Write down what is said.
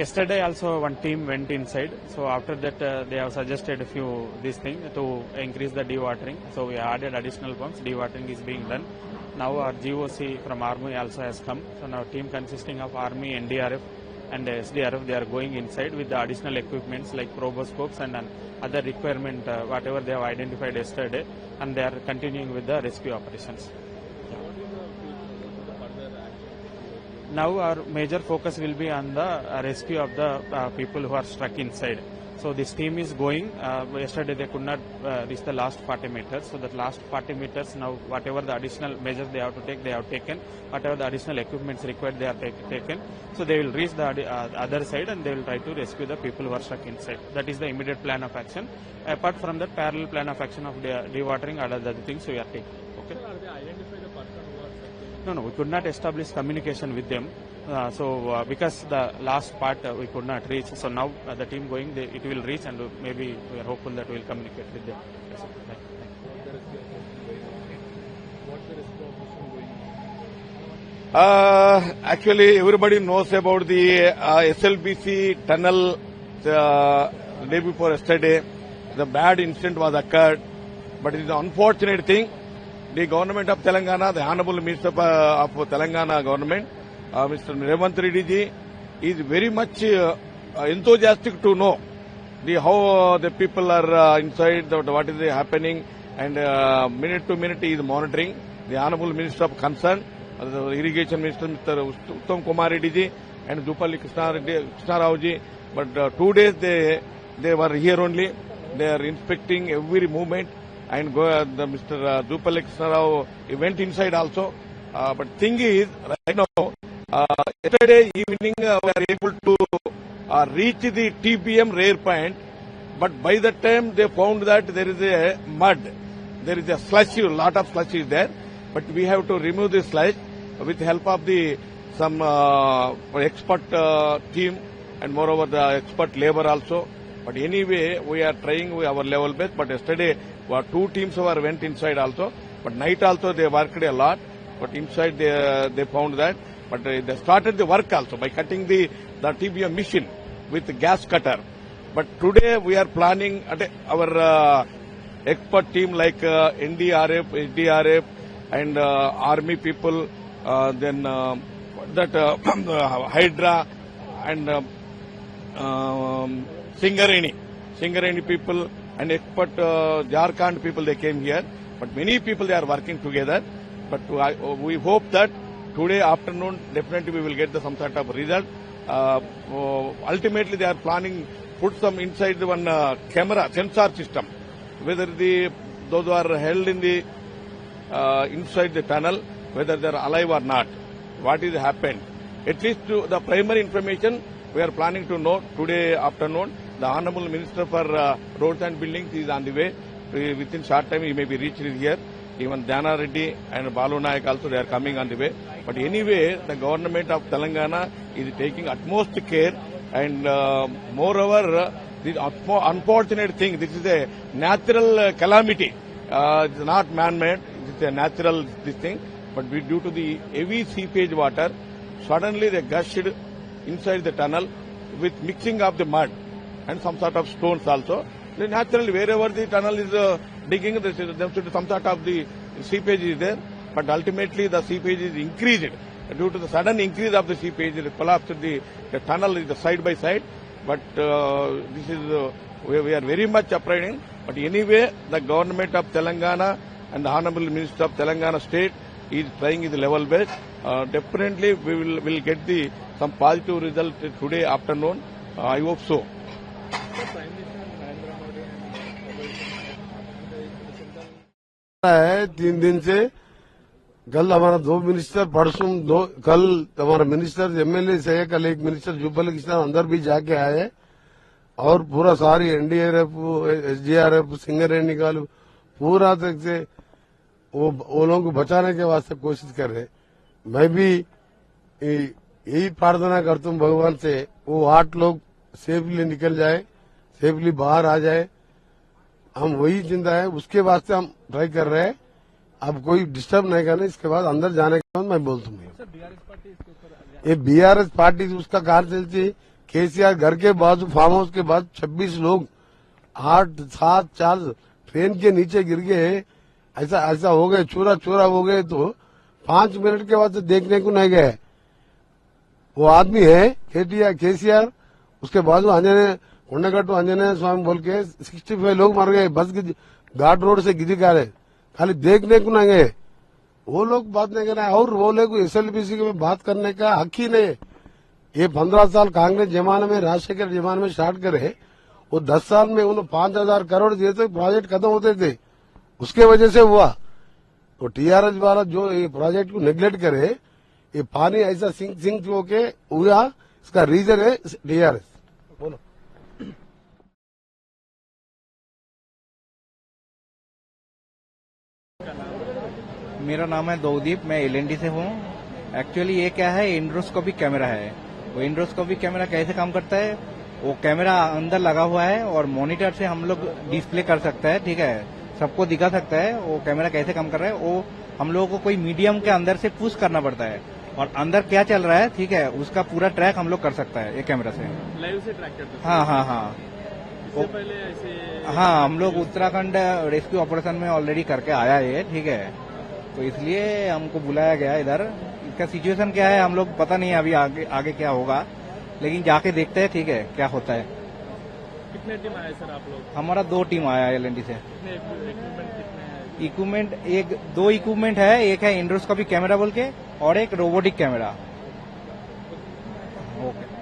yesterday also one team went inside. So after that they have suggested a few this thing to increase the dewatering. So we added additional pumps. Dewatering is being done. Now our GOC from Army also has come. So now team consisting of Army, NDRF and SDRF, they are going inside with the additional equipments like proboscopes and other requirement whatever they have identified yesterday, and they are continuing with the rescue operations. Now our major focus will be on the rescue of the people who are stuck inside. So this team is going. Yesterday they could not reach the last 40 meters. So that last 40 meters now whatever the additional measures they have to take, they have taken. Whatever the additional equipments required, they are taken. So they will reach the other side and they will try to rescue the people who are stuck inside. That is the immediate plan of action. Apart from that, parallel plan of action of dewatering and other things we are taking. Okay. Sir, are they identified the person who are stuck? No, we could not establish communication with them. Because the last part we could not reach, so now the team going, it will reach, and maybe we are hopeful that we will communicate with them. Yes, What's the rescue operation going on? Actually, everybody knows about the SLBC tunnel the day before yesterday. The bad incident was occurred, but it is an unfortunate thing. The government of Telangana, the Honorable Minister of Telangana government, Mr. Revant Reddy ji, is very much enthusiastic to know how the people are inside, what is happening, and minute to minute he is monitoring. The Honorable Minister of Concern, the Irrigation Minister, Mr. Uttam Kumar Reddy ji, and Jupalli Krishna Rao ji, but 2 days they were here only. They are inspecting every movement, and Mr. Jupalli Krishna Rao went inside also. But thing is, right now, yesterday evening we are able to reach the TBM rare point, but by that time they found that there is a mud, there is a slush, a lot of slush is there, but we have to remove the slush with help of some expert team and moreover the expert labor also. But anyway, we are trying our level best, but yesterday 2 teams went inside also, but night also they worked a lot, but inside they found that. But they started the work also by cutting the TBM machine with the gas cutter. But today we are planning our expert team like NDRF, SDRF and Army people, then Hydra and Singareni people and expert Jharkhand people, they came here. But many people, they are working together. But we hope that today afternoon, definitely we will get some sort of result. Ultimately, they are planning put some inside one camera sensor system, whether those who are held in the inside the tunnel, whether they are alive or not, what is happened. At least to the primary information we are planning to know today afternoon. The Honorable Minister for Roads and Buildings is on the way. Within short time he may be reached here. Even Dana Reddy and Balu Nayak also, they are coming on the way. But anyway, the government of Telangana is taking utmost care, and moreover, this unfortunate thing, this is a natural calamity. It's not man-made, it's a natural thing. But due to the heavy seepage water, suddenly they gushed inside the tunnel with mixing of the mud and some sort of stones also. Then naturally, wherever the tunnel is digging, there should be some sort of the seepage is there. But ultimately, the seepage is increased. Due to the sudden increase of the seepage, it collapsed the tunnel is side by side. But this is we are very much upriding. But anyway, the government of Telangana and the Honorable Minister of Telangana State is trying his level best. Definitely, we will get some positive result today afternoon. I hope so. है 3 दिन से कल हमारा 2 minister कल हमारा minister MLA से है, कल एक मिनिस्टर जुब्बल कृष्ण अंदर भी जाके आए और पूरा सारी एनडीआरएफ एसडीआरएफ सिंगरेनी निकाल पूरा तक से वो लोगों को बचाने के वास्ते कोशिश कर रहे। मैं भी यही प्रार्थना करता हूँ भगवान से वो 8 लोग सेफली निकल जाए, सेफली बाहर आ जाए। हम वही चिंता है, उसके वास्ते हम ट्राई कर रहे हैं। अब कोई डिस्टर्ब नहीं करना, इसके बाद अंदर जाने के बाद मैं बोलता हूँ। ये बीआरएस पार्टी उसका कार्य चलती केसीआर घर के बाजू फार्म हाउस के बाद 26 लोग 8, 7, 4 ट्रेन के नीचे गिर गए। ऐसा हो गए, चूरा हो गए। तो 5 मिनट के बाद से देखने को नहीं गए। वो आदमी है केसीआर, उसके बाजू उंडगट्टू आंजनेय स्वामी बोल के 65 लोग मर गए। बस घाट रोड से गिरी गा रहे, खाली देखने को नहीं गए। वो लोग बात नहीं करना, और वो लोग एसएलबीसी में बात करने का हक ही नहीं। ये 15 साल कांग्रेस जमाने में, राजशेखर जमाने में स्टार्ट करे, वो 10 साल में उन्होंने 5,000 करोड़ दिए थे, प्रोजेक्ट खत्म होते थे। उसके वजह से हुआ। तो टीआरएस वाला जो ये प्रोजेक्ट को नेग्लेक्ट करे, ये पानी ऐसा सिंक होके हुआ, इसका रीजन है टीआरएस। बोलो। मेरा नाम है दौदीप, मैं एलएनडी से हूँ। एक्चुअली ये क्या है, इंड्रोस्कोपिक कैमरा है। वो इंड्रोस्कोपिक कैमरा कैसे काम करता है, वो कैमरा अंदर लगा हुआ है और मॉनिटर से हम लोग डिस्प्ले कर सकते हैं, ठीक है, सबको दिखा सकता है वो कैमरा कैसे काम कर रहा है। वो हम लोगों को कोई मीडियम के अंदर से पुश करना पड़ता है और अंदर क्या चल रहा है, ठीक है, उसका पूरा ट्रैक हम लोग कर सकता है ये कैमरा से। लाइव से ट्रैक करते हैं। हाँ। इससे पहले ऐसे हाँ, हम लोग उत्तराखंड रेस्क्यू ऑपरेशन में ऑलरेडी करके आया है, ठीक है, तो इसलिए हमको बुलाया गया इधर। इसका सिचुएशन क्या है हम लोग पता नहीं है अभी, आगे क्या होगा, लेकिन जाके देखते हैं, ठीक है, क्या होता है। कितने टीम आए सर आप लोग? हमारा 2 टीम आया है एलएनडी से। कितने इक्विपमेंट कितने हैं? इक्विपमेंट 2 इक्विपमेंट है, एक है इंड्रोस्कोपिक कैमरा बोल के और एक रोबोटिक कैमरा। ओके।